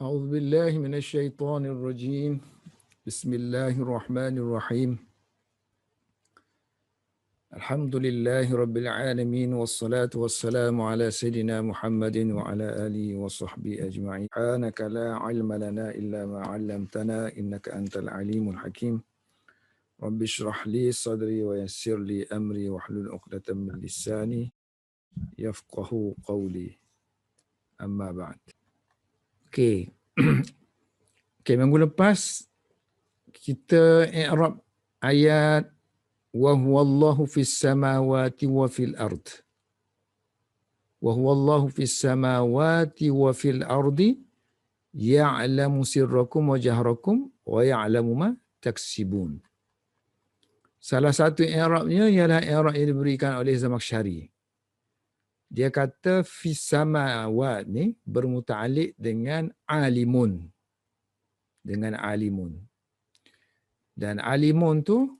أعوذ بالله من الشيطان الرجيم. بسم الله الرحمن الرحيم. الحمد لله رب العالمين والصلاة والسلام على سيدنا محمد وعلى آله وصحبه أجمعين. سبحانك لا علم لنا إلا ما علمتنا إنك أنت العليم الحكيم. رب اشرح لي صدري ويسر لي أمري واحلل عقدة من لساني يفقه قولي. أما بعد. Okey. Okey, minggu lepas kita i'rab ayat wa huwallahu fis samawati wa fil ard. Wa huwallahu fis samawati wa fil ardi ya'lamu sirrakum wa jahrakum wa ya'lamu ma taksibun. Salah satu i'rabnya ialah i'rab yang diberikan oleh Zamakhsyari. Dia kata fis samawat ni bermuta'alliq dengan alimun. Dengan alimun. Dan alimun tu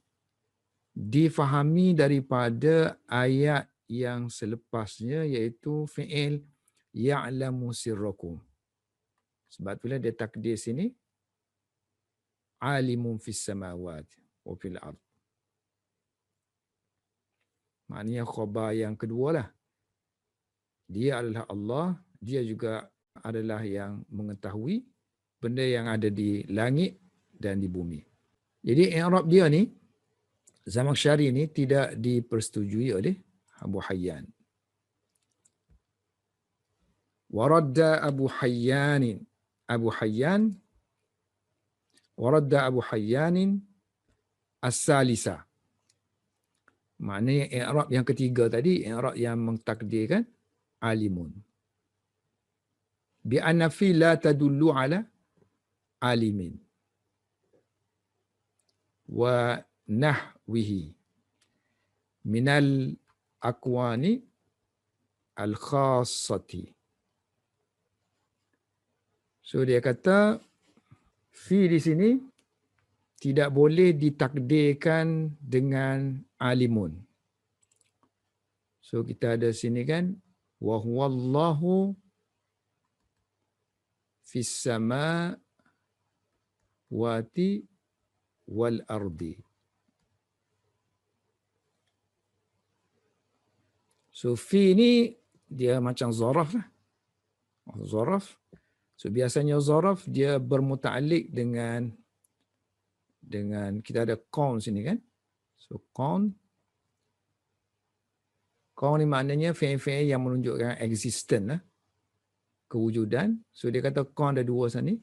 difahami daripada ayat yang selepasnya iaitu fi'il ya'lamu sirrakum. Sebab itulah dia takdir sini alimun fis samawat wa fil ard. Maknanya khabar yang kedua lah. Dia adalah Allah, dia juga adalah yang mengetahui benda yang ada di langit dan di bumi. Jadi i'rab dia ni Zamakhsyari ni tidak dipersetujui oleh Abu Hayyan. Waradda Abu Hayyanin as-salisa. Maknanya i'rab yang ketiga tadi, i'rab yang mentakdirkan alimun. Bi anna fi la tadullu ala alimin. Wa nahwihi minal akwani al-khassati. So dia kata fi di sini tidak boleh ditakdirkan dengan alimun. So kita ada sini kan wa huwallahu fis samawati wal ardi. So fi ni dia macam zaraf lah. Zaraf. So biasanya zaraf dia bermuta'alliq dengan kita ada qaun sini kan. So qaun ni maknanya fi'il-fi'il yang menunjukkan existence lah. Kewujudan. So dia kata qaun ada dua sini.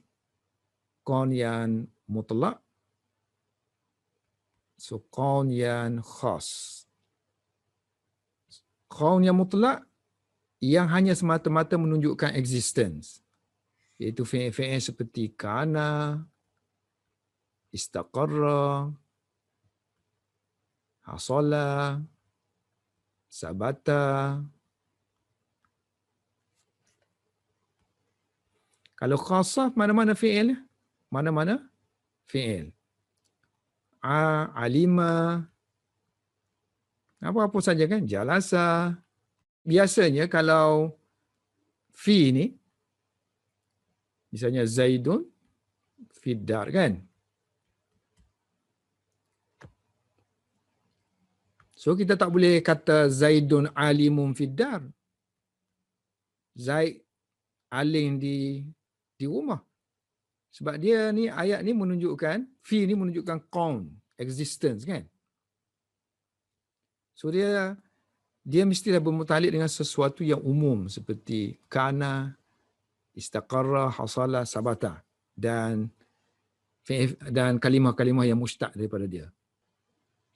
Qaun yang mutlak. So qaun yang khas. Qaun yang mutlak yang hanya semata-mata menunjukkan existence. Iaitu fi'il-fi'il seperti kana, istaqarra, hasala, sabata. Kalau khasah, mana-mana fi'il? Mana-mana fi'il. Alima, apa-apa saja kan? Jalasa. Biasanya kalau fi ni, misalnya Zaidun fiddar kan? So kita tak boleh kata Zaidun alimun fiddar. Zaid alim di rumah. Sebab dia ni ayat ni menunjukkan, fi ni menunjukkan qaun, existence kan? So dia mestilah bermuta'alliq dengan sesuatu yang umum seperti kana, istaqarra, hasala, sabata dan kalimah-kalimah yang mustaq daripada dia.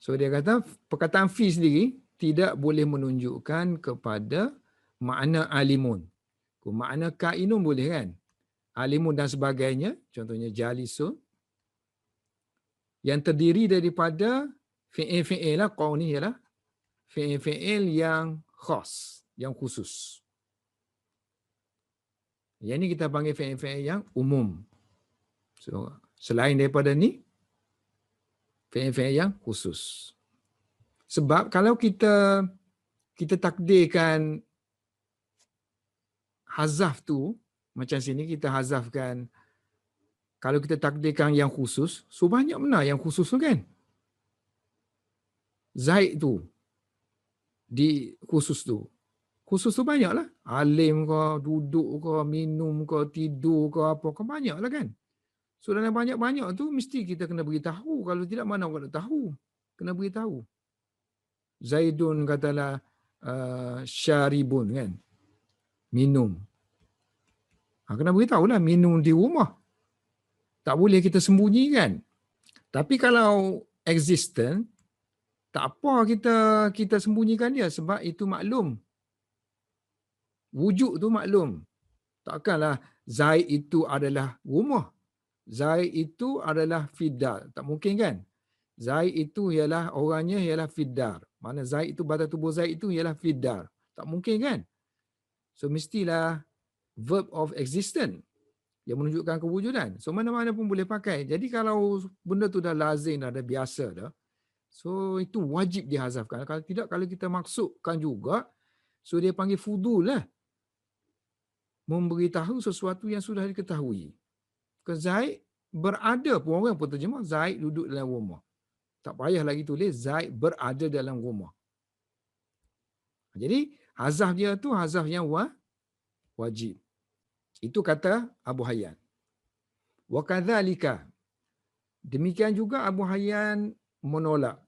So dia kata perkataan fi sendiri tidak boleh menunjukkan kepada makna alimun. Makna kainun boleh kan? Alimun dan sebagainya, contohnya jalisun, yang terdiri daripada fi'il-fi'il lah, qaun ni ialah fi'il-fi'il yang khas, yang khusus. Yang ni kita panggil fi'il-fi'il yang umum. So, selain daripada ni, fi'il-fi'il yang khusus. Sebab kalau kita takdirkan hazaf tu Macam sini kita hazafkan, kalau kita takdirkan yang khusus, so banyak mana yang khusus tu kan? Zaid tu, di khusus tu. Khusus tu banyak lah. Alim ke, duduk ke, minum ke, tidur ke, apa ke, banyak lah kan? So dalam banyak-banyak tu, mesti kita kena beritahu. Kalau tidak, mana orang nak tahu? Kena beritahu. Zaidun katalah syaribun kan? Minum. Kena beritahu lah, minum di rumah. Tak boleh kita sembunyikan. Tapi kalau existent, tak apa kita sembunyikan dia sebab itu maklum. Wujud tu maklum. Takkanlah Zaid itu adalah rumah. Zaid itu adalah fidar. Tak mungkin kan? Zaid itu ialah orangnya ialah fidar. Mana Zaid itu, badan tubuh Zaid itu ialah fidar. Tak mungkin kan? So mestilah verb of existence yang menunjukkan kewujudan. So mana-mana pun boleh pakai. Jadi kalau benda tu dah lazim dah biasa dah, so itu wajib dihazafkan. Kalau tidak, kalau kita maksudkan juga, so dia panggil fudul lah. Memberitahu sesuatu yang sudah diketahui. Ke Zaid berada pun, orang pun terjemah Zaid duduk dalam rumah. Tak payah lagi tulis Zaid berada dalam rumah. Jadi hazaf dia tu hazaf yang wajib. Itu kata Abu Hayyan. Wa kadzalika, demikian juga Abu Hayyan menolak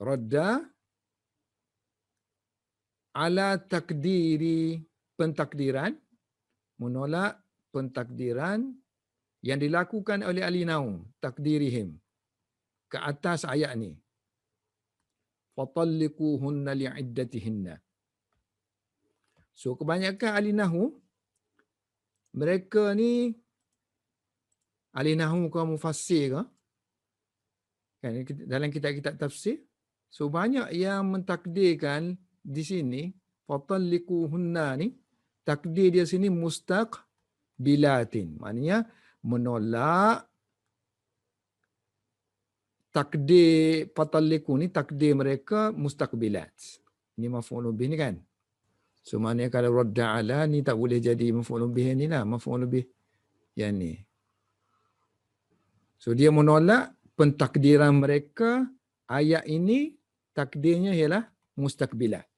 radda ala takdiri, pentakdiran, menolak pentakdiran yang dilakukan oleh ahli nahwu, takdirihim, ke atas ayat ni. Fatalliquhunna li'iddatihinna. So kebanyakan ahli nahwu, mereka ni ahli nahwu ke mufassir ke, kan, dalam kitab-kitab tafsir, so banyak yang mentakdirkan di sini fatalliquhunna ni, takdir dia sini mustaqbilatin, maknanya menolak takdir fatalliqu ni, takdir mereka mustaqbilat. Ini maf'ul bih ni kan. So maknanya kalau radda ala ni tak boleh jadi maf'ul bih ni lah, maf'ul bih yang ni. So dia menolak pentakdiran mereka, ayat ini takdirnya ialah mustaqbilat.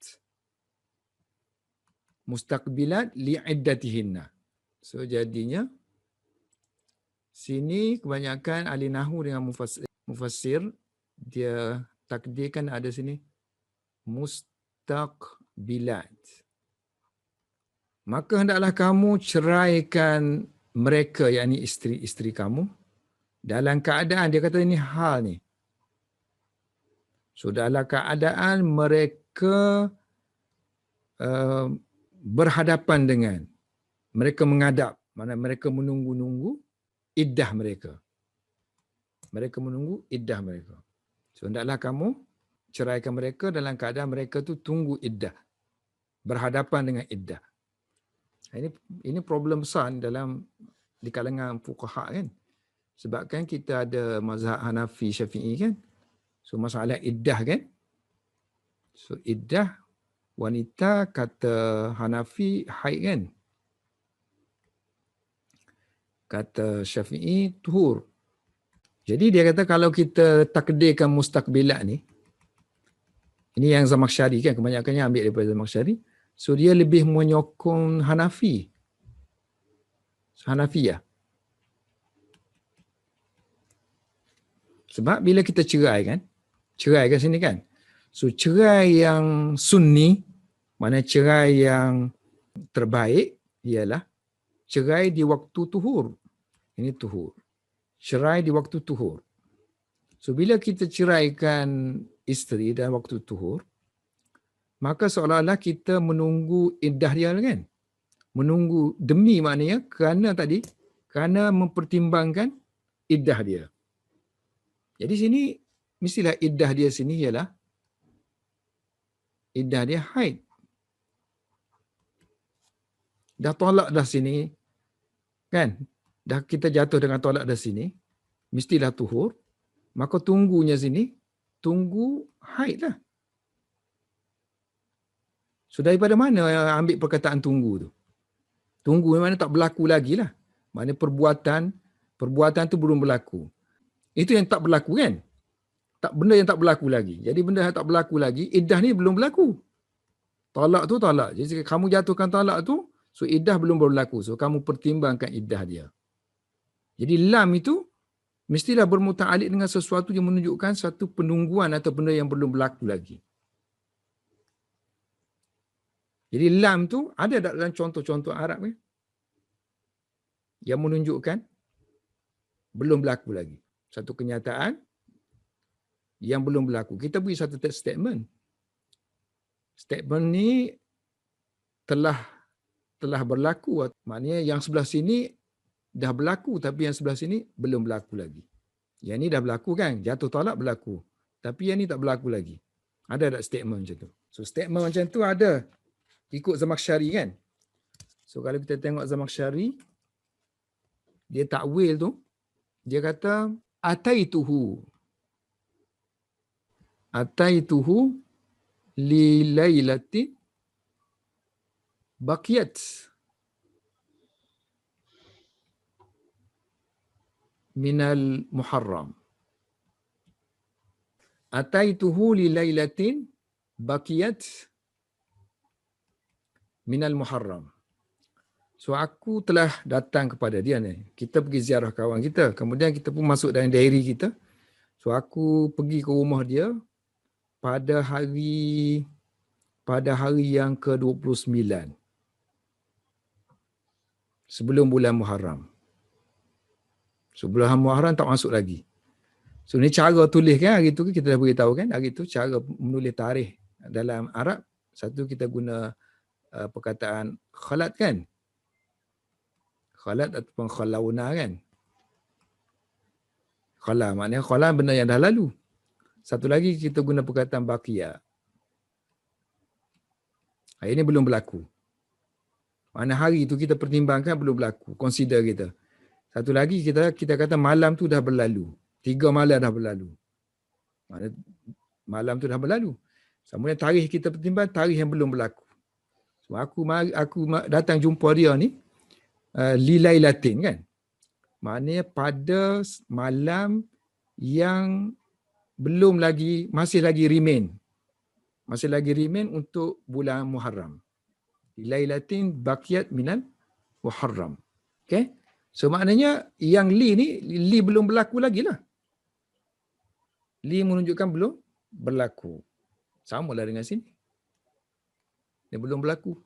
Mustaqbilat li'iddatihinna. So jadinya sini kebanyakan ahli nahwu dengan mufassir dia takdirkan ada sini mustaqbilat. Maka hendaklah kamu ceraikan mereka, yakni isteri-isteri kamu, dalam keadaan, dia kata ini hal ni. So dalam keadaan mereka berhadapan dengan, mereka menghadap, mana mereka menunggu-nunggu iddah mereka. Mereka menunggu iddah mereka. So hendaklah kamu ceraikan mereka dalam keadaan mereka tu tunggu iddah, berhadapan dengan iddah. Ini problem besar dalam di kalangan fuqaha kan. Sebab kan kita ada mazhab Hanafi Syafi'i kan. So masalah iddah kan. So iddah wanita kata Hanafi haid kan. Kata Syafi'i tuhur. Jadi dia kata kalau kita takdirkan mustaqbilat ni, ini yang Zamakhsyari kan, kebanyakannya ambil daripada Zamakhsyari. So dia lebih menyokong Hanafi. Hanafiyah. Sebab bila kita cerai kan sini kan. So cerai yang sunni, mana cerai yang terbaik ialah cerai di waktu tuhur. Ini tuhur. Cerai di waktu tuhur. So bila kita ceraikan isteri dalam waktu tuhur, maka seolah-olah kita menunggu iddah dia kan. Menunggu demi maknanya kerana mempertimbangkan iddah dia. Jadi sini mestilah iddah dia sini ialah iddah dia haid. Dah tolak dah sini kan? Dah kita jatuh dengan tolak dah sini, mestilah tuhur. Maka tunggunya sini tunggu haid lah. So daripada mana ambil perkataan tunggu tu? Tunggu mana tak berlaku lagi lah. Maknanya perbuatan tu belum berlaku. Itu yang tak berlaku kan? Benda yang tak berlaku lagi. Jadi benda yang tak berlaku lagi, iddah ni belum berlaku. Talak tu talak. Jadi kamu jatuhkan talak tu, so iddah belum berlaku. So kamu pertimbangkan iddah dia. Jadi lam itu mestilah bermuta'alliq dengan sesuatu yang menunjukkan satu penungguan atau benda yang belum berlaku lagi. Jadi lam tu ada dalam contoh-contoh Arab ni yang menunjukkan belum berlaku lagi. Satu kenyataan yang belum berlaku. Kita beri satu statement. Statement ni telah berlaku. Maknanya yang sebelah sini dah berlaku tapi yang sebelah sini belum berlaku lagi. Yang ni dah berlaku kan? Jatuh talak berlaku. Tapi yang ni tak berlaku lagi. Ada tak statement macam tu? So statement macam tu ada ikut Zamakhsyari kan? So kalau kita tengok Zamakhsyari, dia takwil tu, dia kata ataituhu li lailatin baqiyat minal muharram. Ataituhu li lailatin baqiyat minal muharram. So aku telah datang kepada dia ni. Kita pergi ziarah kawan kita. Kemudian kita pun masuk dalam diary kita. So aku pergi ke rumah dia pada hari yang ke-29. Sebelum bulan Muharram. So bulan Muharram tak masuk lagi. So ni cara tulis kan hari tu kita dah beritahu kan. Hari tu cara menulis tarikh dalam Arab. Satu kita guna perkataan khalat kan. Khalat ataupun khalauna kan. Khala maknanya khala benda yang dah lalu. Satu lagi kita guna perkataan baqiya. Ini belum berlaku. Mana hari tu kita pertimbangkan belum berlaku. Consider kita. Satu lagi kita kata malam tu dah berlalu. 3 malam dah berlalu. Mana malam tu dah berlalu. Kemudian tarikh kita pertimbang tarikh yang belum berlaku. So aku datang jumpa dia ni lilailatin kan. Maknanya pada malam yang belum lagi masih lagi remain untuk bulan Muharram. Lailatin baqiyat minal Muharram. Okay? So maknanya yang li belum berlaku lagi lah. Li menunjukkan belum berlaku. Sama lah dengan sini. Dia belum berlaku.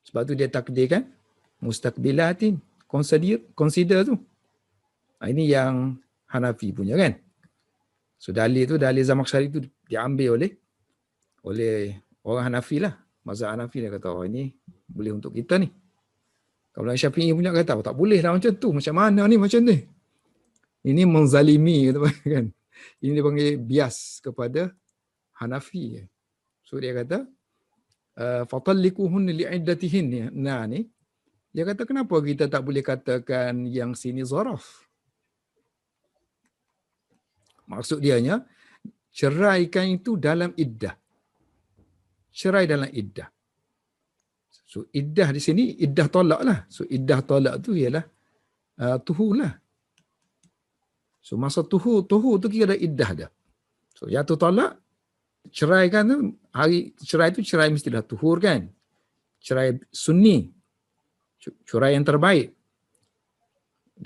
Sebab tu dia takdirkan mustaqbilatin. Consider tu. Ini yang Hanafi punya kan. So dalil Zamakhsyari tu diambil oleh orang Hanafi lah. Mazhab Hanafi dia kata, oh ini boleh untuk kita ni. Kalau Syafi'i punya kata, oh, tak boleh lah macam tu. Macam mana ni macam ni? Ini menzalimi kan. Ini dia panggil bias kepada Hanafi. So dia kata, fatallikuhun li'iddatihin ni. Dia kata kenapa kita tak boleh katakan yang sini zaraf? Maksud dianya, ceraikan itu dalam iddah. Cerai dalam iddah. So iddah di sini, iddah tolak lah. So iddah tolak tu ialah tuhur lah. So masa tuhur tu kira ada iddah dah. So jatuh tolak, cerai kan tu, hari cerai tu cerai mestilah tuhur kan. Cerai sunni. Cerai yang terbaik.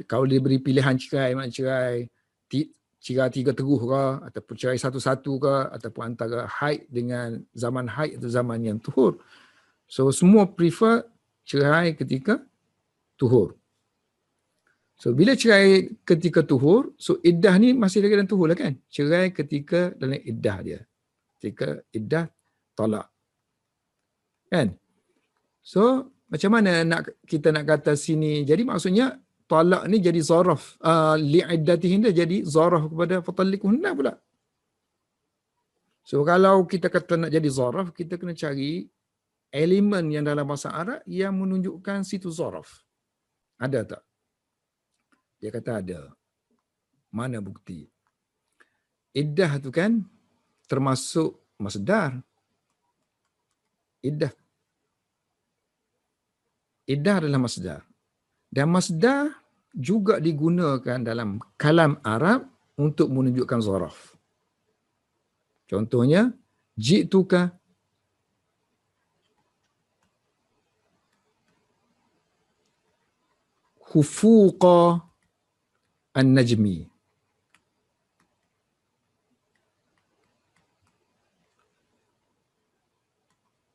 Kalau diberi pilihan cerai, cerai 3 teruh ke, ataupun cerai satu-satu ke, ataupun antara haid dengan zaman haid atau zaman yang tuhur. So semua prefer cerai ketika tuhur. So bila cerai ketika tuhur, so iddah ni masih lagi dalam tuhur lah kan. Cerai ketika dalam iddah dia. Ketika iddah talak. Kan? So macam mana kita nak kata sini. Jadi maksudnya talak ni jadi zaraf. Li'iddatihin dia jadi zaraf kepada fatallikuhunna pula. So kalau kita kata nak jadi zaraf, kita kena cari elemen yang dalam bahasa Arab yang menunjukkan situ zaraf. Ada tak? Dia kata ada. Mana bukti? Iddah tu kan termasuk masdar. Iddah. Iddah adalah masdar. Dan masdar juga digunakan dalam kalam Arab untuk menunjukkan zaraf. Contohnya, ji'tuka hufuqa an-najmi.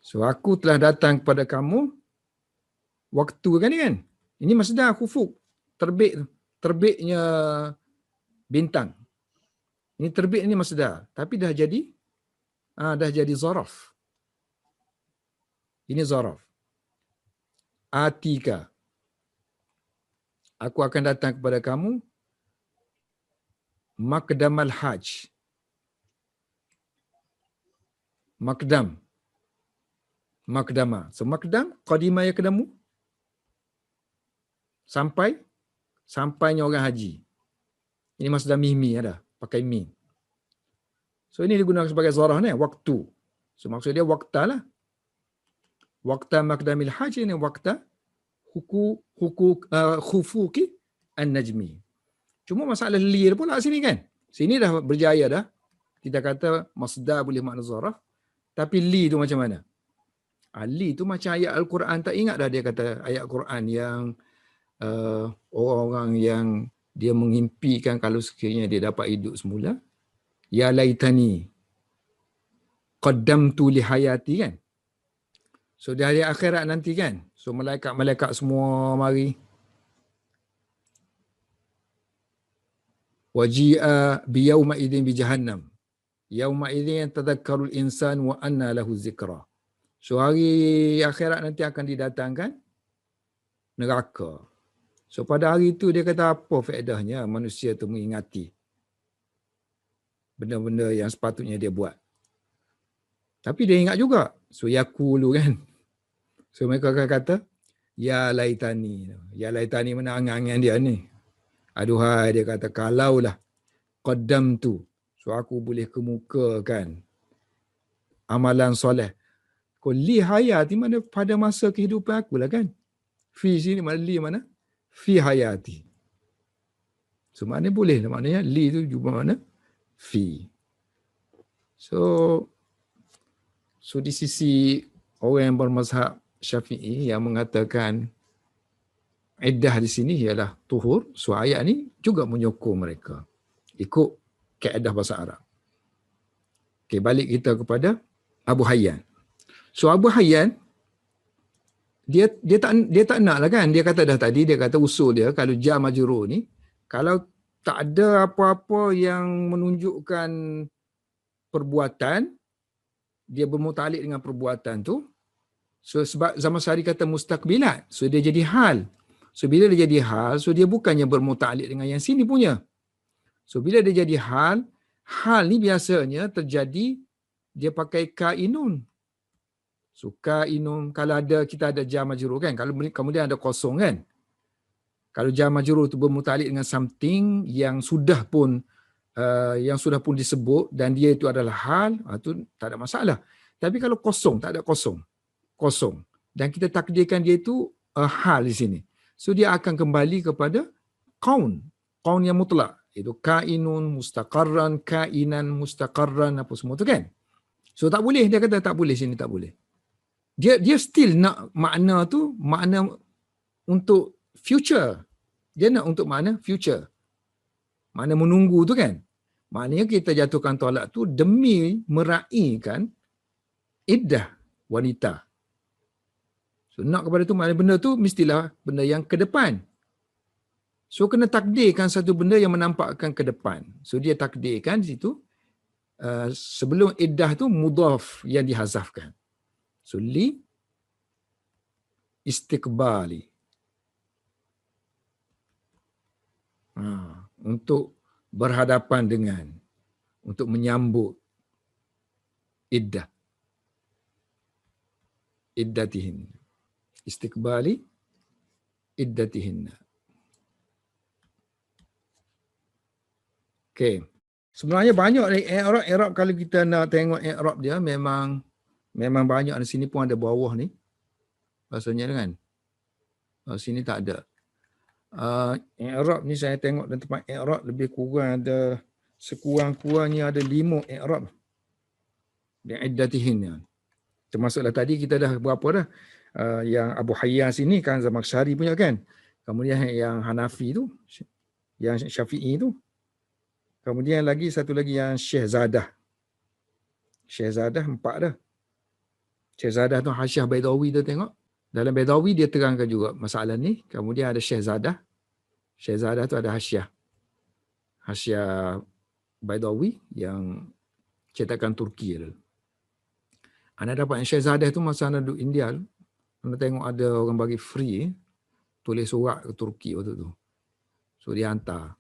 So, aku telah datang kepada kamu waktu kan? Ini masdar hufuq, terbitnya bintang. Ini terbit ini masdar, tapi dah jadi zaraf. Ini zaraf. Atika, aku akan datang kepada kamu maqdamal hajj. Maqdama. So maqdam, qadima yaqdamu. Sampainya orang haji. Ini masdar mihmi ada, pakai mi. So ini digunakan sebagai zarah ni, waktu. So maksud dia wakta lah. Wakta maqdamil hajj ini wakta khufuki an-najmi. Cuma masalah li pula sini kan. Sini dah berjaya dah. Kita kata masdar boleh makna zarah. Tapi li tu macam mana? Li tu macam ayat Al-Quran. Tak ingat dah dia kata ayat Al-Quran yang orang-orang yang dia mengimpikan kalau sekiranya dia dapat hidup semula. Ya laitani qaddamtu li hayati kan. So di hari akhirat nanti kan. So malaikat-malaikat semua mari. Waji'a biyauma idzin bi jahannam. Yauma idzin tadhakkarul insan wa anna lahu zikra. So hari akhirat nanti akan didatangkan neraka. So pada hari itu dia kata apa faedahnya manusia tu mengingati benda-benda yang sepatutnya dia buat. Tapi dia ingat juga. So yaqulu kan. So mereka akan kata ya laitani. Ya laitani mana angan-angan dia ni. Aduhai dia kata kalaulah qaddamtu. So aku boleh kemukakan amalan soleh. Kau li hayati mana pada masa kehidupan aku lah kan. Fi sini mana li mana? Fi hayati. So maknanya boleh lah. Maknanya li tu juga mana? Fi. So di sisi orang yang bermazhab Syafi'i yang mengatakan iddah di sini ialah tuhur. So ayat ni juga menyokong mereka. Ikut kaedah bahasa Arab. Okay, balik kita kepada Abu Hayyan. So Abu Hayyan dia tak nak lah kan. Dia kata dah tadi, dia kata usul dia kalau jar majrur ni kalau tak ada apa-apa yang menunjukkan perbuatan, dia bermuta'alliq dengan perbuatan tu. So sebab zaman sehari kata mustaqbilat. So dia jadi hal. So bila dia jadi hal, so dia bukannya bermuta'alliq dengan yang sini punya. So bila dia jadi hal ni biasanya terjadi dia pakai kainun. So kainun, kalau kita ada jar majrur kan, kalau kemudian ada kosong kan. Kalau jar majrur tu bermuta'alliq dengan something yang sudah pun disebut dan dia itu adalah hal, tu tak ada masalah. Tapi kalau kosong, tak ada kosong. Dan kita takdirkan dia itu hal di sini. So dia akan kembali kepada kaun yang mutlak. Itu kainun, mustaqarran, kainan, mustaqarran, apa semua tu kan. So tak boleh, dia kata tak boleh sini, tak boleh. Dia still nak makna tu, makna untuk future. Dia nak untuk makna future. Makna menunggu tu kan. Maknanya kita jatuhkan tolak tu demi meraihkan iddah wanita. So nak kepada tu makna benda tu mestilah benda yang ke depan. So kena takdirkan satu benda yang menampakkan ke depan. So dia takdirkan di situ sebelum iddah tu mudhaf yang dihazafkan. So li istiqbali. Untuk berhadapan dengan, untuk menyambut iddatihin. Istiqbali iddatihin. Okey. Sebenarnya banyak dari i'rab kalau kita nak tengok i'rab dia memang banyak di sini pun ada bawah ni. Rasanya kan. Sini tak ada. I'rab ni saya tengok dalam tempat i'rab lebih kurang ada sekurang-kurangnya ada 5 i'rab. Bi'iddatihin. Termasuklah tadi kita dah berapa dah? Yang Abu Hayyan sini kan Zamakhsyari punya kan. Kemudian yang Hanafi tu, yang Syafi'i tu. Kemudian lagi satu lagi yang Syekh Zadah 4 dah. Syekh Zadah tu Hasyiah Baidawi tu tengok. Dalam Baidawi dia terangkan juga masalah ni. Kemudian ada Syekh Zadah. Syekh Zadah tu ada Hasyiah Baidawi yang cetakan Turki tu. Anda dapat yang Syekh Zadah tu masa anda duduk India tu, anda tengok ada orang bagi free tulis surat ke Turki waktu tu. So dia hantar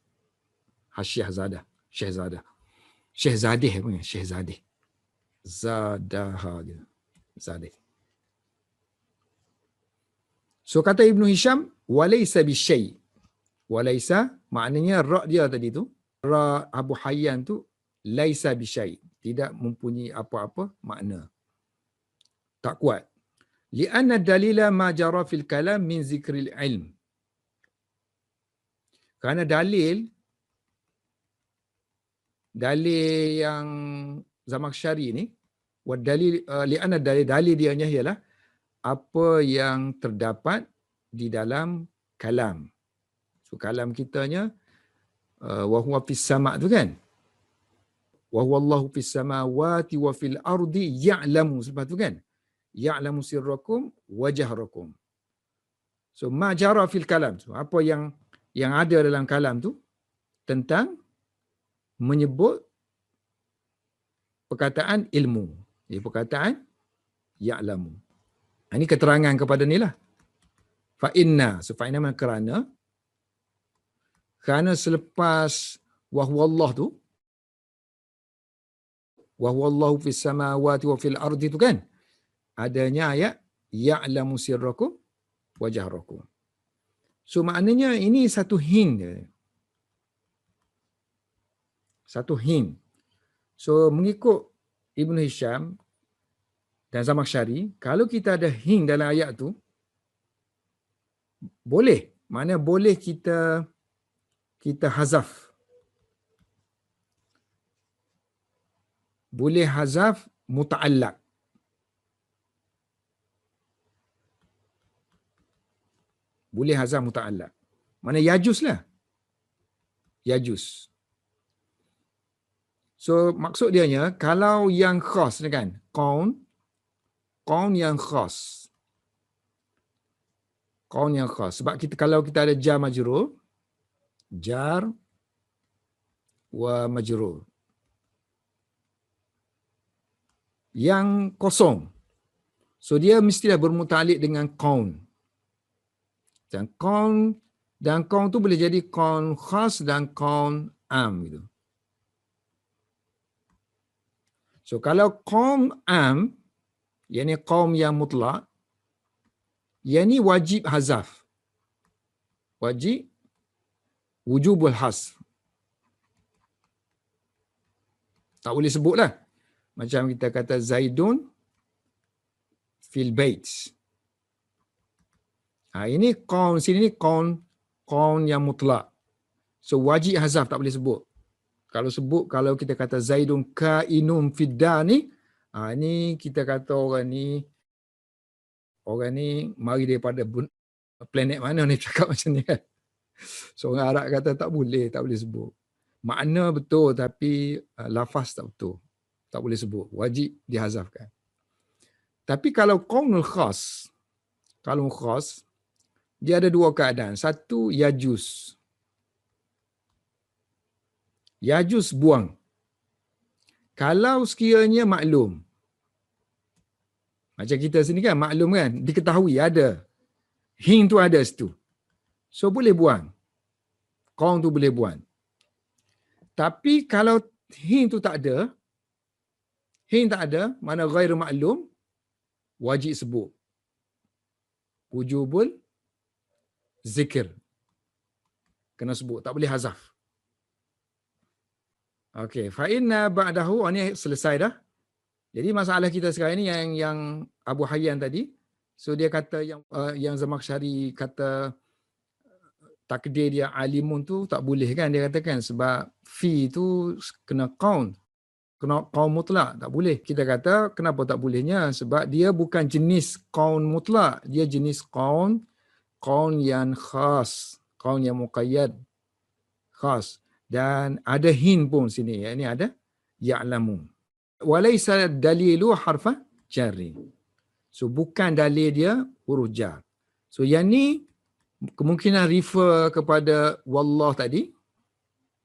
Hasyiah Zadah, Syekh Zadah. Syekh Zadeh punya, Syekh Zadeh. Zadaha je. Zadeh. So kata Ibnu Hisham, walaysa bisyai. Walaysa maknanya ra dia tadi tu, ra Abu Hayyan tu laisa bisyai, tidak mempunyai apa-apa makna. Tak kuat. Li'anna dalila ma jara fil kalam min zikril ilm. Kerana dalil yang Zamakhsyari ni, wa dalil li'anna dalil dia ialah apa yang terdapat di dalam kalam. So kalam kitanya wa huwa fis sama' tu kan. Wa huwa Allahu fis samawati wa fil ardi ya'lamu, sebab tu kan. Ya'lamu sirrakum wa jahrakum. So ma jara fil kalam. So, apa yang ada dalam kalam tu tentang menyebut perkataan ilmu. Jadi perkataan ya'lamu. Ini keterangan kepada ni lah. Fa inna, so fa inna kerana selepas wa huwa Allah tu, wa huwa Allahu fis samawati wa fil ardi tu kan, adanya ayat ya'lamu sirrakum wa jahrakum. So maknanya ini satu hint dia. Satu hint. So mengikut Ibnu Hisham dan Zamakhsyari, kalau kita ada hint dalam ayat tu, boleh. Mana boleh kita hazaf. Boleh hazaf muta'allaq. Boleh hazaf muta'allaq. Mana yajus lah. Yajus. So maksud dianya, kalau yang khas ni kan, qaun yang khas. Qaun yang khas. Sebab kalau kita ada jar majrur, jar wa majrur. Yang kosong. So dia mestilah bermuta'alliq dengan qaun. Dan qaun tu boleh jadi qaun khas dan qaun am gitu. So kalau qaum am, yakni qaum yang mutlak, yakni wajib hazaf. Wajib wujubul hasf. Tak boleh sebutlah. Macam kita kata Zaidun fil bait. Ini qaun sini ni qaun yang mutlak. So wajib hazaf, tak boleh sebut. Kalau kita kata Zaidun kainum fid dar ni, ni kita kata orang ni mari daripada planet mana ni cakap macam ni kan. So orang Arab kata tak boleh sebut. Makna betul tapi lafaz tak betul. Tak boleh sebut. Wajib dihazafkan. Tapi kalau qaunul khas, dia ada dua keadaan. Satu, yajus. Yajus buang. Kalau sekiranya maklum. Macam kita sini kan, maklum kan, diketahui ada. Hing tu ada situ. So boleh buang. Qaun tu boleh buang. Tapi kalau hing tu tak ada, mana ghairu maklum, wajib sebut. Wujubul zikir. Kena sebut, tak boleh hazaf. Okey, fa inna ba'dahu, ini selesai dah. Jadi masalah kita sekarang ni yang Abu Hayyan tadi, So dia kata yang Zamakhsyari kata takdir dia alimun tu tak boleh kan, dia katakan sebab fi tu kena kaun mutlak, tak boleh. Kita kata kenapa tak bolehnya, sebab dia bukan jenis kaun mutlak, dia jenis kaun yang khas, kaun yang muqayyad khas, dan ada hin pun sini, ini ada ya'lamu. Walaysa dalilu harfa jarri. So bukan dalil dia huruf jar. So yang ni kemungkinan refer kepada wallah tadi,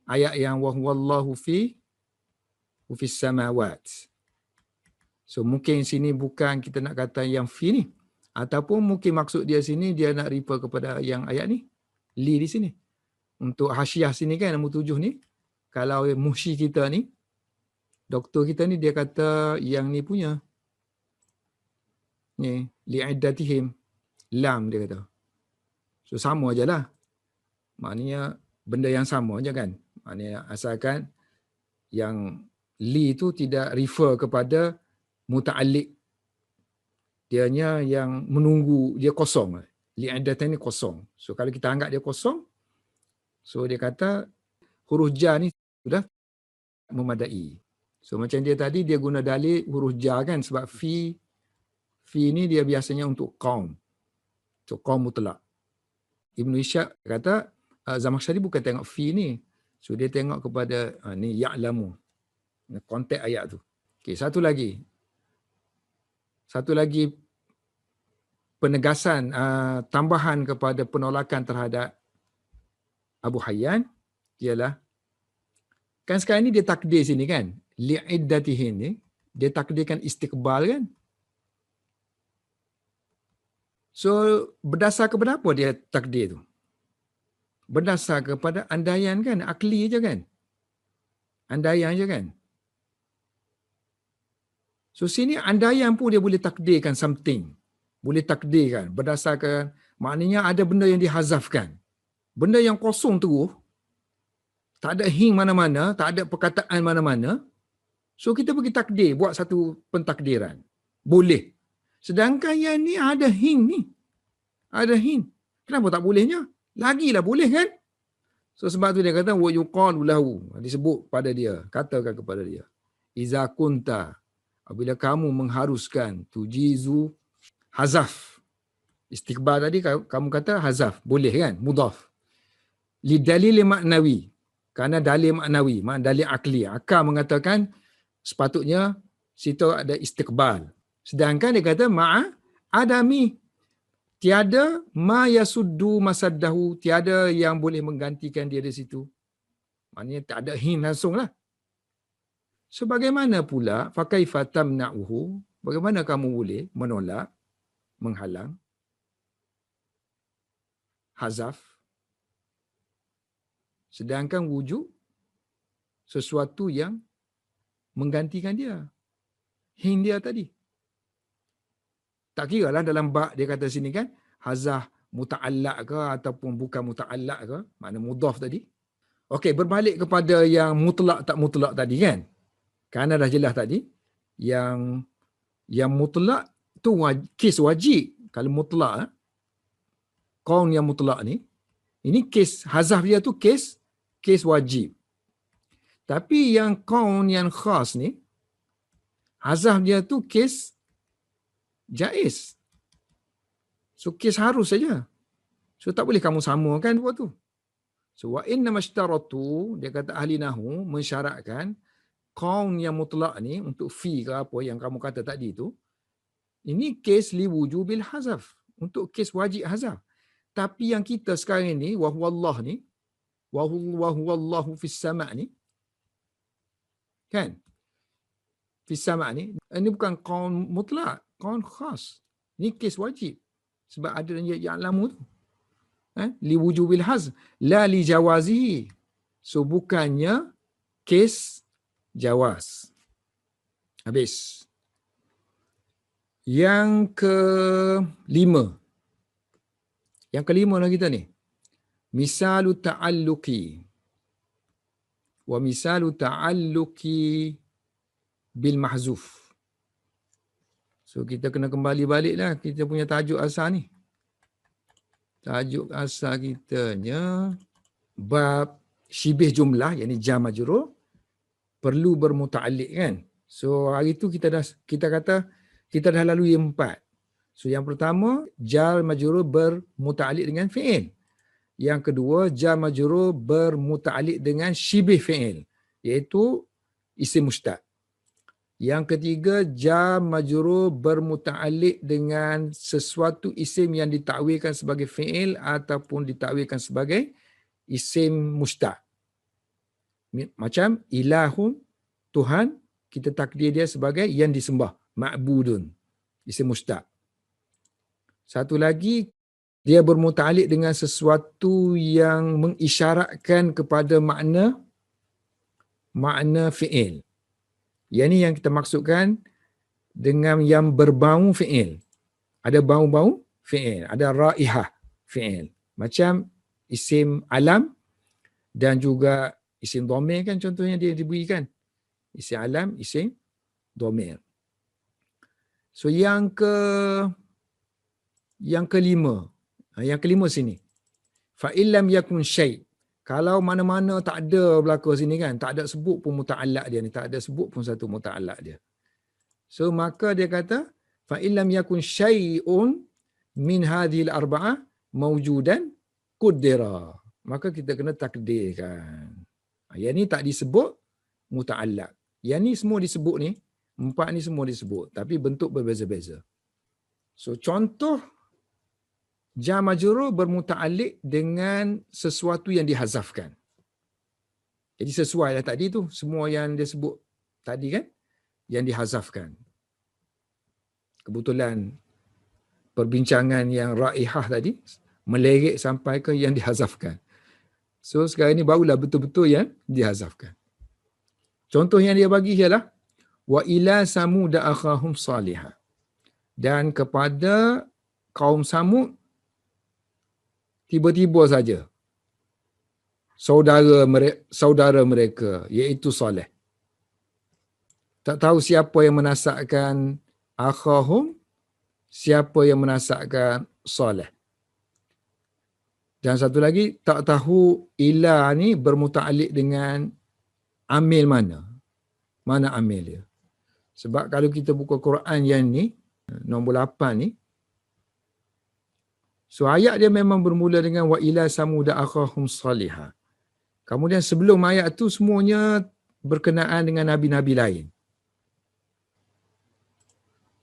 ayat yang wallahu fi samawat. So mungkin sini bukan kita nak kata yang fi ni, ataupun mungkin maksud dia sini dia nak refer kepada yang ayat ni, li di sini. Untuk hasyiah sini kan nombor 7 ni, kalau muhsyi kita ni, doktor kita ni, dia kata yang ni punya ni li'iddatihim, lam dia kata. So sama aje lah. Maknanya benda yang sama aja kan. Maknanya asalkan yang li tu tidak refer kepada muta'alliq. Dianya yang menunggu, dia kosong. Li'iddatihim ni kosong. So kalau kita anggap dia kosong, so dia kata huruf jar ni sudah memadai. So macam dia tadi, dia guna dalil huruf jar kan, sebab fi ni dia biasanya untuk kaum. So kaum mutlak. Ibn Ishaq kata Zamakhsyari bukan tengok fi ni. So dia tengok kepada ni ya'lamu. Konteks ayat tu. Okey, satu lagi penegasan tambahan kepada penolakan terhadap Abu Hayyan ialah, kan sekarang ni dia takdir sini kan, li'iddatihin ni, dia takdirkan istiqbal kan. So berdasar kepada apa dia takdir tu? Berdasar kepada andaian kan, akli je kan. Andaian je kan. So sini andaian pun dia boleh takdirkan something. Boleh takdirkan berdasarkan, maknanya ada benda yang dihazafkan. Benda yang kosong terus, tak ada hing mana-mana, tak ada perkataan mana-mana. So kita pergi takdir, buat satu pentakdiran. Boleh. Sedangkan yang ni ada hing ni. Ada hing. Kenapa tak bolehnya? Lagilah boleh kan? So sebab tu dia kata wa yuqalu lahu, disebut pada dia, katakan kepada dia, iza kunta, apabila kamu mengharuskan tujizu hazaf. Istiqbal tadi kamu kata hazaf, boleh kan? Mudhaf. Li dalil maknawi. Kerana dalil maknawi, dalil akli. Akal mengatakan sepatutnya situ ada istiqbal. Sedangkan dia kata ma'a adami, tiada ma yasuddu masaddahu, tiada yang boleh menggantikan dia di situ. Maknanya tak ada hin langsung lah. So bagaimana pula fakaifa tamna'uhu, bagaimana kamu boleh menolak, menghalang hazaf, sedangkan wujud sesuatu yang menggantikan dia, hin dia tadi. Tak kira lah dalam bab dia kata sini kan, hazaf muta'allaq ke ataupun bukan muta'allaq ke, makna mudhaf tadi. Okey, berbalik kepada yang mutlak tak mutlak tadi kan. Kerana dah jelas tadi, yang mutlak tu kes wajib. Kalau mutlak, kaun yang mutlak ni, ini kes hazaf dia tu kes wajib. Tapi yang kaun yang khas ni, hazaf dia tu kes jaiz. So kes harus saja. So tak boleh kamu samakan dua tu. So wa inna mashtaratu, dia kata ahli nahwu mensyaratkan kaun yang mutlak ni untuk fi ke apa yang kamu kata tadi tu, ini kes li wujubil hazaf, untuk kes wajib hazaf. Tapi yang kita sekarang ni wa huwallah ni, wa huwallahu fis sama' ni kan, fis sama' ni, ini bukan kaun mutlak, kaun khas. Ini kes wajib sebab ada yang ya'lamu tu. Li wujubil hazf la li jawazihi. So bukannya kes jawaz. Habis. Yang kelima. Yang kelima lah kita ni. Misalu ta'alluqi. Wa misalu ta'alluqi bil mahzuf. So kita kena kembali baliklah kita punya tajuk asal ni. Tajuk asal kitanya bab syibih jumlah, yakni jar majrur perlu bermuta'alliq kan. So hari tu kita kata kita dah lalui 4. So yang pertama jar majrur bermuta'alliq dengan fi'il. Yang kedua jar majrur bermuta'alliq dengan syibih fi'il, iaitu isim mustaq. Yang ketiga jar majrur bermuta'alliq dengan sesuatu isim yang ditakwilkan sebagai fi'il ataupun ditakwilkan sebagai isim mustaq. Macam ilahum, Tuhan, kita takdir dia sebagai yang disembah, ma'budun, isim mustaq. Satu lagi dia bermuta'alliq dengan sesuatu yang mengisyaratkan kepada makna fi'il. Yang ni yang kita maksudkan dengan yang berbau fi'il. Ada bau-bau fi'il, ada raihah fi'il. Macam isim alam dan juga isim dhamir kan contohnya dia diberikan. Isim alam, isim dhamir. So yang kelima. Yang kelima sini. Fa illam yakun syai'. Kalau mana-mana tak ada berlaku sini kan, tak ada sebut pun muta'allaq dia ni, tak ada sebut pun satu muta'allaq dia. So maka dia kata fa illam yakun syai'un min hadhil arba'ah mawjudan qaddara. Maka kita kena takdirkan. Yang ni tak disebut muta'allaq. Yang ni semua disebut ni, 4 ni semua disebut tapi bentuk berbeza-beza. So contoh jar majrur bermuta'alliq dengan sesuatu yang dihazafkan. Jadi sesuai lah tadi tu, semua yang dia sebut tadi kan, yang dihazafkan. Kebetulan perbincangan yang raihah tadi meleret sampai ke yang dihazafkan. So sekarang ni barulah betul-betul yang dihazafkan. Contoh yang dia bagi ialah wa ila samud akhahum salihah. Dan kepada kaum Samud tiba-tiba saja saudara mereka iaitu Saleh. Tak tahu siapa yang menasabkan akhahum, siapa yang menasabkan Saleh. Dan satu lagi, tak tahu ila ni bermuta'alliq dengan amil mana. Mana amil dia. Sebab kalau kita buka Quran yang ni, nombor 8 ni, so ayat dia memang bermula dengan wa ila samud akhahum salihah. Kemudian sebelum ayat tu semuanya berkenaan dengan nabi-nabi lain.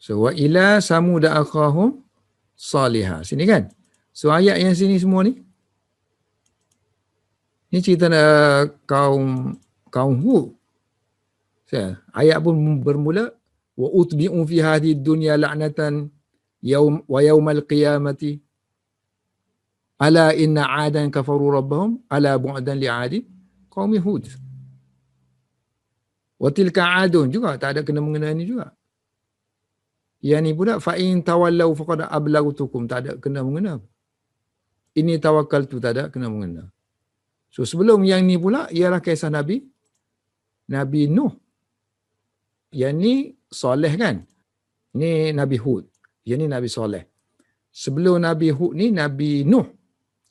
So wa ila samud akhahum salihah. Sini kan? So ayat yang sini semua ni, ni cerita kaum Hud. Ayat pun bermula wa utbi'u fi hadhihi dunya la'natan yaumal qiyamati ala inna 'adan kafaru rabbahum ala bu'dan li'adin qaumi Hud. Wa tilka 'adun juga tak ada kena mengena ni juga. Yang ni pula fa in tawallau faqad ablaghtukum, tak ada kena mengena. Ini tawakkaltu, tak ada kena mengena. So sebelum yang ni pula ialah kisah Nabi Nuh. Yang ni Saleh kan? Ni Nabi Hud. Yang ni Nabi Saleh. Sebelum Nabi Hud ni Nabi Nuh.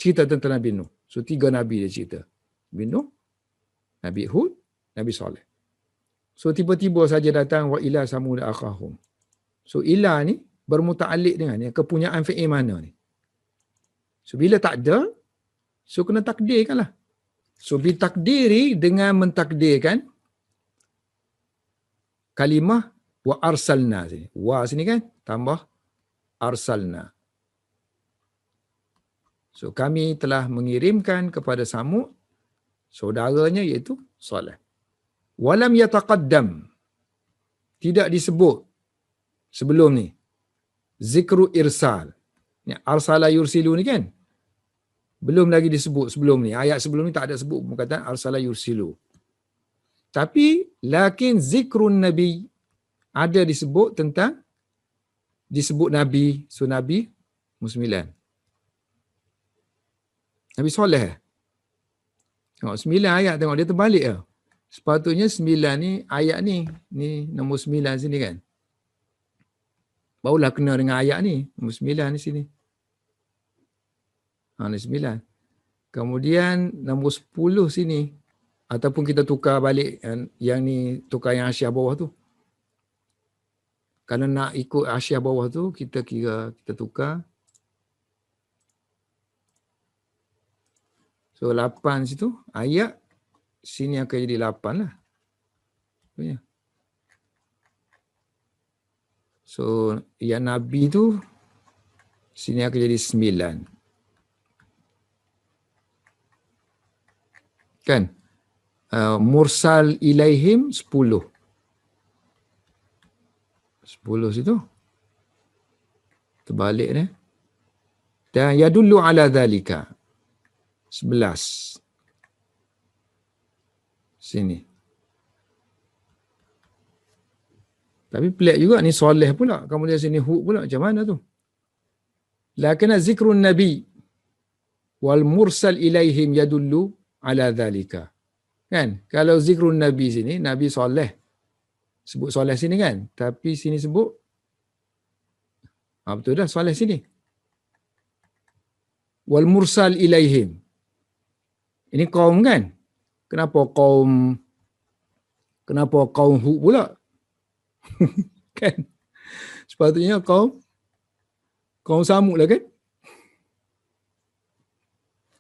Cerita tentang Nabi Nuh. So 3 Nabi dia cerita. Nabi Nuh, Nabi Hud, Nabi Saleh. So tiba-tiba saja datang wa ila samud akhahum. So ila ni bermuta'alliq dengan ni, kepunyaan fi'il mana ni. So bila tak ada, so kena takdirkan lah. So ditakdiri dengan mentakdirkan kalimah wa arsalna sini. Wa sini kan tambah arsalna. So kami telah mengirimkan kepada Samud saudaranya iaitu Saleh. Walam yataqaddam, tidak disebut sebelum ni zikru irsal. Ni arsala yursilu ni kan? Belum lagi disebut sebelum ni. Ayat sebelum ni tak ada sebut perkataan arsala yursilu. Tapi lakin zikrun nabi, ada disebut nabi. So nabi 9. Nabi Saleh. Tengok 9 ayat, tengok dia terbalik ke. Sepatutnya 9 ni ayat ni nombor 9 sini kan. Barulah kena dengan ayat ni. Nombor 9 di sini. Nombor 9. Kemudian nombor 10 sini. Ataupun kita tukar balik yang ni, tukar yang hasyiah bawah tu. Kalau nak ikut hasyiah bawah tu, kita kita tukar. So 8 situ, ayat sini akan jadi 8 lah. So yang Nabi tu sini akan jadi 9. Kan? Mursal ilaihim 10. 10 situ. Terbalik ni. Dan yadullu ala dhalika. 11. Sini. Tapi pelik juga ni soleh pula. Kemudian sini hud pula. Macam mana tu? Lakin zikrun nabi wal mursal ilaihim yadullu ala dhalika. Kan? Kalau zikrun nabi sini, nabi soleh. Sebut soleh sini kan? Tapi sini sebut betul dah soleh sini. Wal mursal ilaihim. Ini kaum kan? Kenapa kaum Hud pula? Kan? Sepatutnya kaum Samud lah kan?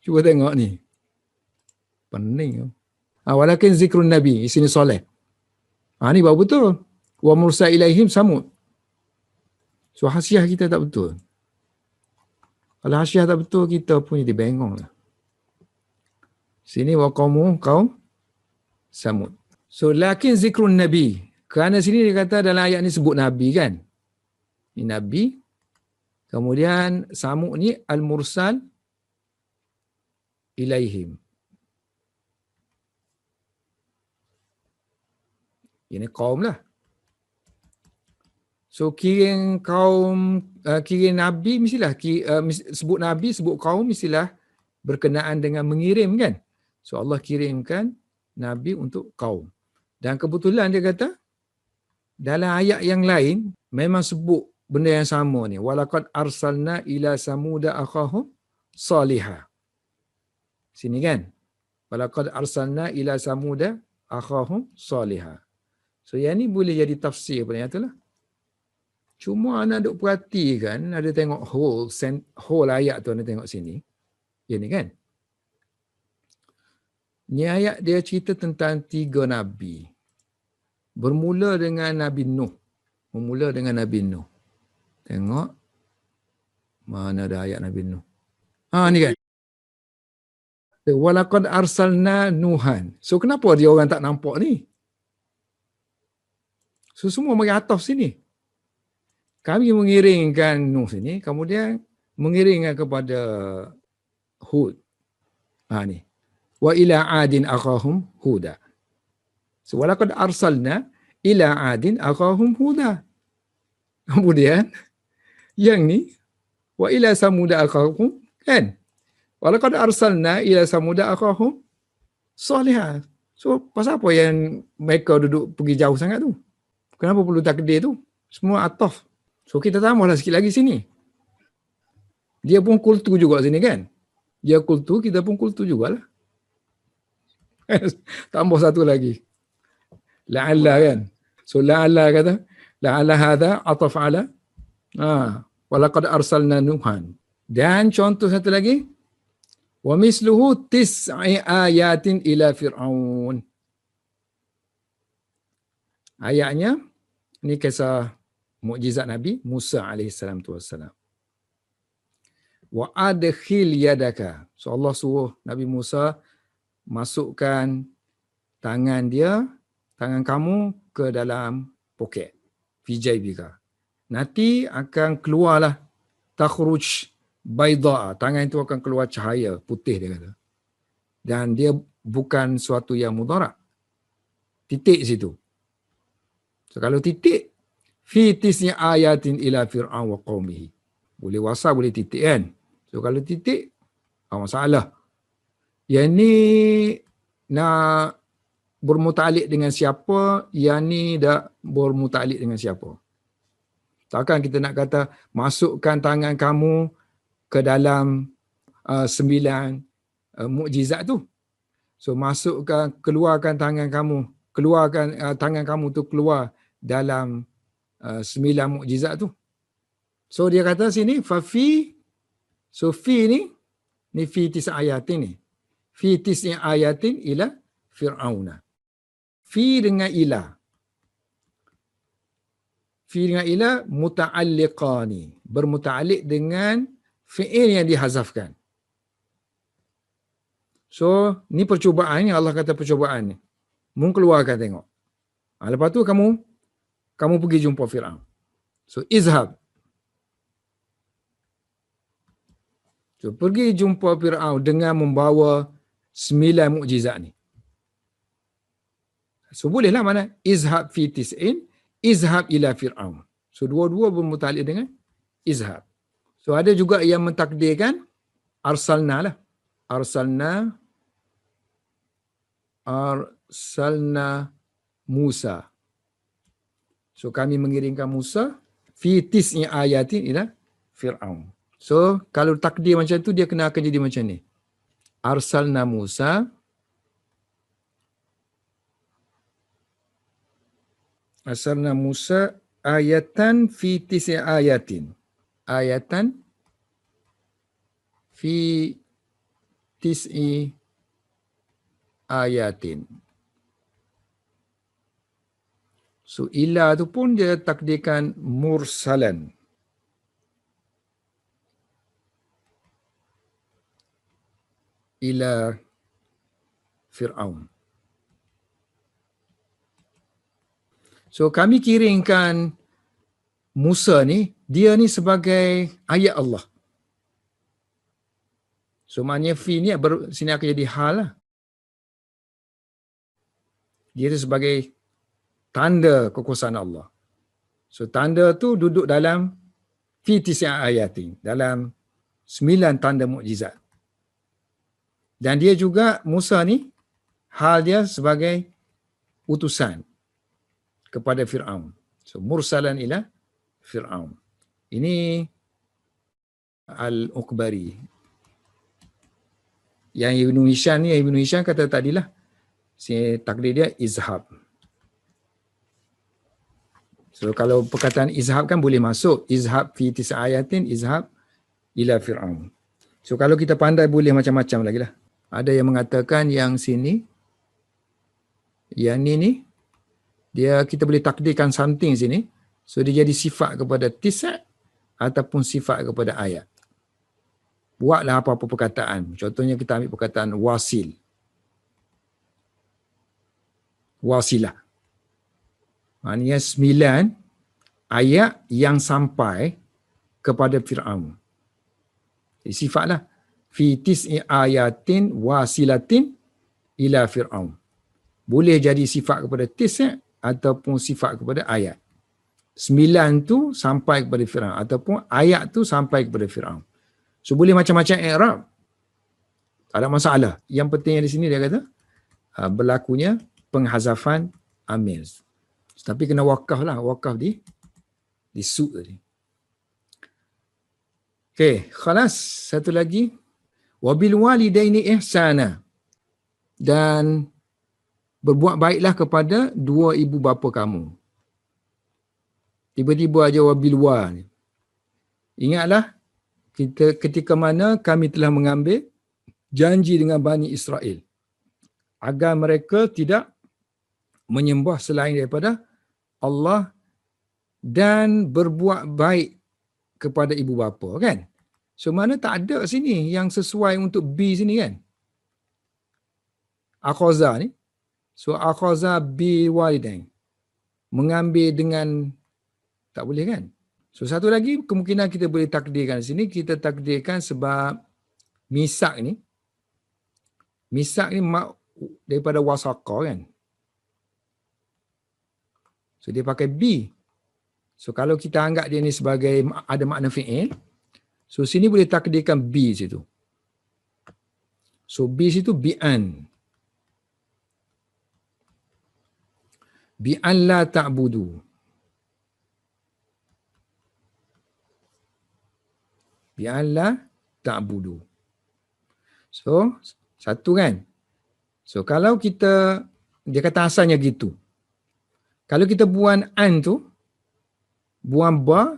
Cuba tengok ni. Pening. Walakin zikrun Nabi. Di sini soleh. Ni baru betul. Wa mursal ilaihim Samud. So hasyiah kita tak betul. Kalau hasyiah tak betul, kita pun jadi bengong lah. Sini wa kaum Samud. So lakin zikrun Nabi. Kerana sini dia kata dalam ayat ni sebut Nabi kan. Ni Nabi. Kemudian Samud ni al-mursal ilaihim. Ini kaum lah. So kiring Nabi mestilah sebut Nabi, sebut kaum mestilah berkenaan dengan mengirim kan. So Allah kirimkan Nabi untuk kaum. Dan kebetulan dia kata dalam ayat yang lain memang sebut benda yang sama ni. Walaqad arsalna ila samuda akhahum salihah. Sini kan. Walaqad arsalna ila samuda akhahum salihah. So yang ni boleh jadi tafsir pada yang tu lah. Cuma anak duk perhatikan, ada tengok whole ayat tu, anda tengok sini. Yang ni kan. Ni ayat dia cerita tentang 3 Nabi. Bermula dengan Nabi Nuh. Tengok. Mana ada ayat Nabi Nuh. Ni kan. Walaqad arsalna Nuhan. So kenapa dia orang tak nampak ni? So semua bagi ataf sini. Kami mengiringkan Nuh sini, kemudian mengiringkan kepada Hud. Ni. Wa ila adin akhahum huda. So walaqad arsalna ila adin akhahum huda. Kemudian yang ni wa ila samuda akhahum kan. Walaqad arsalna ila samuda akhahum salihah. So pasal apa yang mereka duduk pergi jauh sangat tu? Kenapa perlu takdir tu? Semua ataf. So kita tambahlah sikit lagi sini. Dia pun kultu juga sini kan. Dia kultu, kita pun kultu jugalah. Tambah satu lagi. La'alla kan. So la'alla kata. La'alla hadha ataf ala. Walaqad arsalna Nuhan. Dan contoh satu lagi. Wa misluhu tis'i ayatin ila Fir'aun. Ayatnya. Ini kisah mukjizat Nabi Musa AS. Wa adkhil yadaka. So Allah suruh Nabi Musa masukkan tangan kamu ke dalam poket. Fi jaybika. Nanti akan keluarlah takhruj bayda. Tangan itu akan keluar cahaya putih dia kata. Dan dia bukan suatu yang mudarat. Titik situ. So kalau titik fi tisni ayatin ila fir'aun wa qaumihi. Boleh wasal, boleh titik kan. So kalau titik, masalah. Yang ni nak bermuta'alliq dengan siapa, yang ni dah bermuta'alliq dengan siapa. Takkan kita nak kata masukkan tangan kamu ke dalam 9 mukjizat tu. So keluarkan tangan kamu, keluarkan tangan kamu tu keluar dalam 9 mukjizat tu. So dia kata sini fafi, so fi ni fi tis'a ayatin ni. Fi tis'i ayatin ila fir'auna. Fi dengan ila. Fi dengan ila muta'alliqani, bermuta'alliq dengan fi'il yang dihazafkan. So, ni percubaan ni, Allah kata percubaan ni. Mung keluarkan tengok. Lepas tu kamu pergi jumpa Fir'aun. So, izhab. So, pergi jumpa Fir'aun dengan membawa 9 mukjizat ni. So, bolehlah mana? Izhab fi tis'in, izhab ila Fir'aun. So, dua-dua bermuta'alliq dengan izhab. So, ada juga yang mentakdirkan arsalna lah. Arsalna Musa. So kami mengirimkan Musa fi tis'i ayatin ila Fir'aun. So kalau takdir macam tu dia kena akan jadi macam ni. Arsalna Musa ayatan fi tis'i ayatin. Ayatan fi tis'i ayatin. So ila tu pun dia takdirkan mursalan. Ila Fir'aun. So kami kirimkan Musa ni, dia ni sebagai ayat Allah. So maknanya fi ni sini akan jadi hal lah. Dia tu sebagai tanda kekuasaan Allah. So tanda tu duduk dalam fi tis'a ayatin, dalam 9 tanda mukjizat. Dan dia juga Musa ni hal dia sebagai utusan kepada Fir'aun. So mursalan ila Fir'aun. Ini Al-Uqbari. Yang Ibnu Hisham kata tadilah, si takdir dia izhab. So kalau perkataan izhab kan boleh masuk. Izhab fi tis'a ayatin, izhab ila Fir'aun. So kalau kita pandai boleh macam-macam lagi lah. Ada yang mengatakan yang sini, yang ni, dia kita boleh takdirkan something sini. So dia jadi sifat kepada tis'a ataupun sifat kepada ayat. Buatlah apa-apa perkataan. Contohnya kita ambil perkataan wasil. Wasilah. Maknanya 9 ayat yang sampai kepada Fir'aun. Jadi sifatlah. Fi tis'i ayatin wasilatin ila Fir'aun. Boleh jadi sifat kepada tis' ataupun sifat kepada ayat. 9 tu sampai kepada Fir'aun ataupun ayat tu sampai kepada Fir'aun. So boleh macam-macam i'rab. Tak ada masalah. Yang pentingnya di sini dia kata berlakunya penghazafan amil. Tapi kena wakaf lah. Wakaf di su' tadi. Okey, khalas. Satu lagi. Wabil walidaini ihsana. Dan berbuat baiklah kepada dua ibu bapa kamu. Tiba-tiba aja wabil wal. Ingatlah kita ketika mana kami telah mengambil janji dengan Bani Israel agar mereka tidak menyembah selain daripada Allah dan berbuat baik kepada ibu bapa, kan? So mana tak ada sini yang sesuai untuk B sini, kan? Akhaza ni. So akhaza bi walidain. Mengambil dengan tak boleh, kan? So satu lagi kemungkinan kita boleh takdirkan di sini, kita takdirkan sebab misak ni daripada wasaqa, kan? So dia pakai B. So kalau kita anggap dia ni sebagai ada makna fi'il, so sini boleh takdirkan B situ. So B situ bi'an. Bi'an la ta'budu. Bi an la ta'budu. So, satu kan. So, kalau kita, dia kata asalnya gitu. Kalau kita buang an tu, buang ba,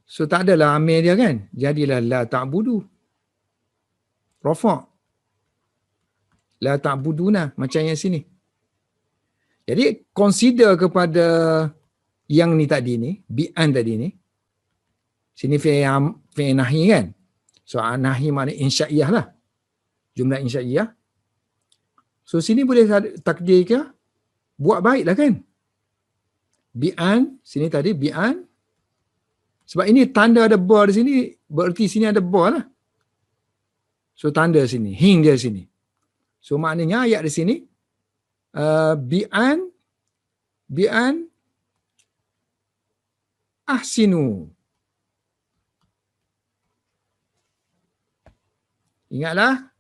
so tak adalah amil dia kan. Jadilah la ta'budu. Rafa'. La ta'buduna, macam yang sini. Jadi, consider kepada yang ni tadi ni, bi'an tadi ni. Sini fi'il nahi kan. So, nahi makna insya'iyah lah. Jumlah insya'iyah. So, sini boleh takdir ke? Buat baik lah kan. Bi'an, sini tadi bi'an. Sebab ini tanda ada ba di sini, berarti sini ada ba lah. So, tanda sini, hing dia sini. So, maknanya ayat di sini, bi'an ahsinu. Ingatlah,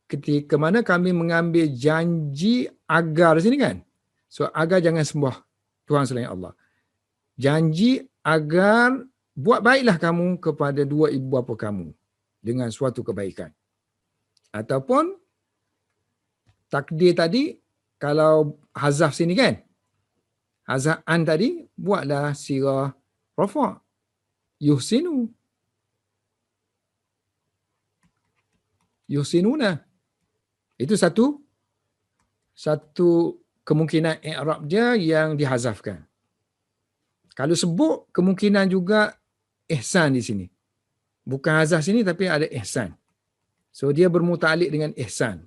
ketika mana kami mengambil janji agar di sini kan. So, agar jangan sembah Tuhan selain Allah. Janji agar buat baiklah kamu kepada dua ibu bapa kamu dengan suatu kebaikan. Ataupun takdir tadi, kalau hazaf sini kan, hazaf an tadi, buatlah sirah rafa'. Yuhsinu. Yuhsinuna. Itu satu kemungkinan i'rab dia yang dihazafkan. Kalau sebut, kemungkinan juga ihsan di sini. Bukan hazaf sini tapi ada ihsan. So dia bermuta'alliq dengan ihsan.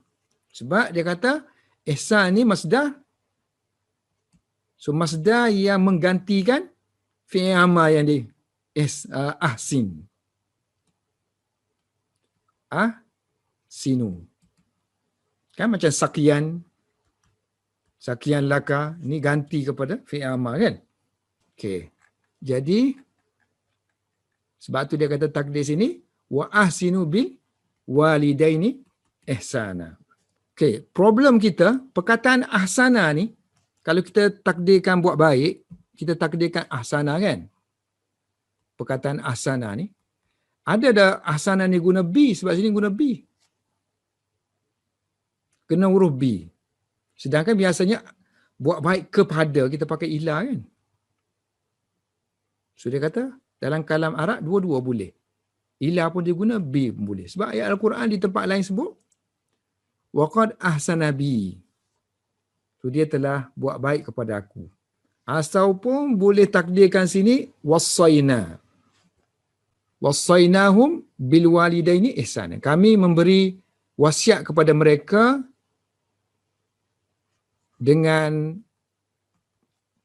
Sebab dia kata ihsan ni masdar. So masdar yang menggantikan fi'il amal yang di ahsin. Sinu. Kan macam sakian laka, ni ganti kepada fi'il amal kan. Okey. Jadi sebab tu dia kata takdir sini wa ahsinu bil walidaini ihsana. Okey, problem kita perkataan ahsana ni kalau kita takdirkan buat baik, kita takdirkan ahsana kan. Perkataan ahsana ni ada dah ahsana ni guna bi sebab sini guna bi. Kena huruf bi. Sedangkan biasanya buat baik kepada kita pakai ila kan. So dia kata dalam kalam Arab dua-dua boleh. Ila pun dia guna, bi pun boleh. Sebab ayat Al-Quran di tempat lain sebut waqad ahsana bi. So dia telah buat baik kepada aku. Asal pun boleh takdirkan sini wassaina. Wassainahum bil walidaini ihsana. Kami memberi wasiat kepada mereka dengan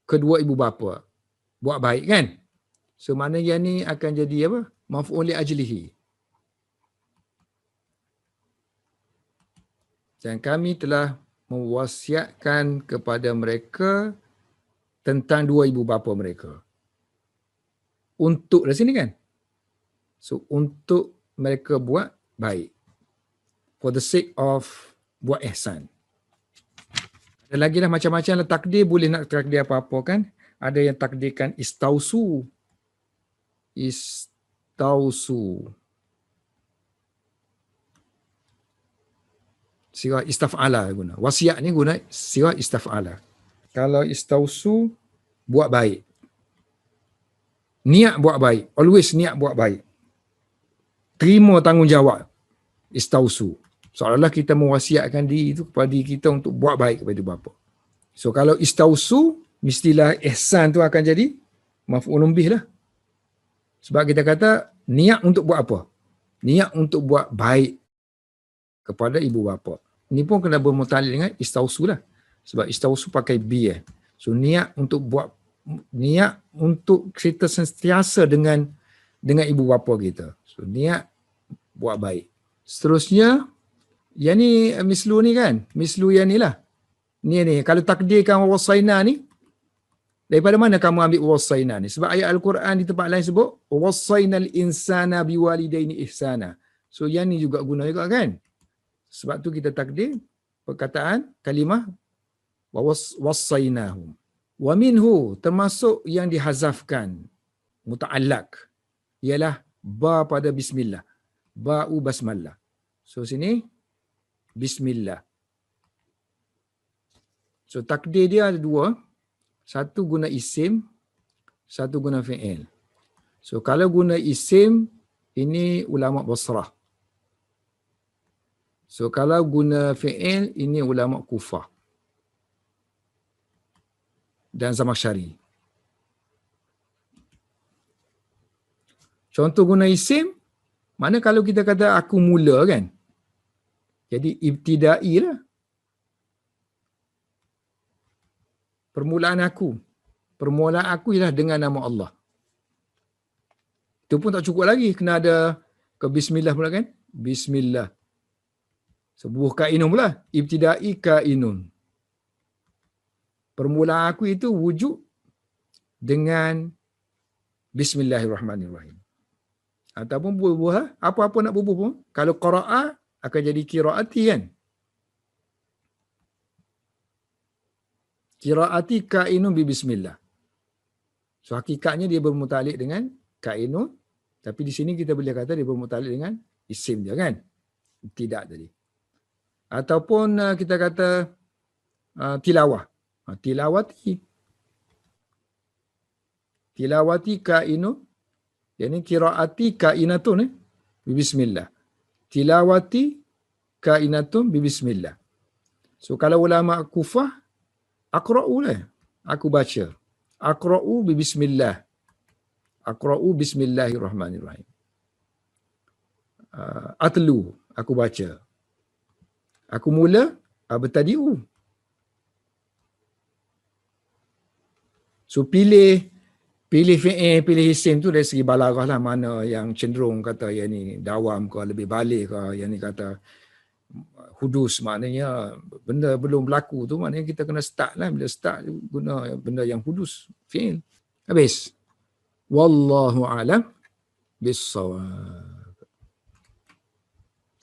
kedua ibu bapa. Buat baik kan? So mana yang ni akan jadi apa? Maf'ul li ajlihi. Dan kami telah mewasiatkan kepada mereka tentang dua ibu bapa mereka. Untuk dari sini kan? So untuk mereka buat baik. For the sake of buat ihsan. Ada lagi lah macam-macam lah takdir, boleh nak takdir apa-apa kan. Ada yang takdirkan istausu. Sirah istaf'ala guna. Wasiat ni guna sirah istaf'ala. Kalau istausu, buat baik. Niat buat baik. Always niat buat baik. Terima tanggungjawab. Istausu. Seolah-olah kita mewasiatkan diri itu kepada diri kita untuk buat baik kepada bapa. So kalau istausu, mestilah ihsan tu akan jadi maf'ulun bih lah. Sebab kita kata niat untuk buat apa? Niat untuk buat baik kepada ibu bapa. Ini pun kena bermuta'alliq dengan istausu lah. Sebab istausu pakai bi. So niat untuk kita sentiasa dengan ibu bapa kita. So niat buat baik. Seterusnya, yang ni mislu ni kan? Mislu yang ni lah. Ni kalau takdirkan wasaina ni, daripada mana kamu ambil wasaina ni? Sebab ayat Al-Quran di tempat lain sebut wasainal insana biwalidaini ihsana. So yang ni juga guna juga kan? Sebab tu kita takdir perkataan kalimah wasainahum. Wa minhu termasuk yang dihazafkan muta'allaq ialah ba pada bismillah. Ba'u basmalah. So sini bismillah. So takdir dia ada dua. Satu guna isim, satu guna fi'il. So kalau guna isim, ini ulama Basrah. So kalau guna fi'il, ini ulama Kufah dan Zamakhsyari. Contoh guna isim, mana kalau kita kata aku mula kan? Jadi ibtidai lah. Permulaan aku. Permulaan aku ialah dengan nama Allah. Itu pun tak cukup lagi. Kena ada ke bismillah pula kan? Bismillah. Sebuah kainun pula. Ibtidai kainun. Permulaan aku itu wujud dengan bismillahirrahmanirrahim. Ataupun bubuh, apa-apa nak bubuh pun. Kalau qira'ah akan jadi qira'ati kan? Qira'ati kainun bi bismillah. So hakikatnya dia bermutalik dengan kainun, tapi di sini kita boleh kata dia bermutalik dengan isim dia kan? Tidak tadi. Ataupun kita kata tilawah. Tilawati kainun, yani qira'ati kainatun bi bismillah. Tilawati kainatun bi bismillah. So kalau ulama Kufah, aqra'u lah. Aku baca. Aqra'u bi bismillah. Aqra'u bismillahirrahmanirrahim. Atlu, aku baca. Aku mula, abtadi'u. So pilih fi'il, pilih isim tu dari segi balaghah lah, mana yang cenderung kata yang ni dawam ke, lebih balik ke, yang ni kata hudus, maknanya benda belum berlaku tu, maknanya kita kena start lah. Bila start guna benda yang hudus, fi'il. Habis. Wallahu a'lam bis-shawab.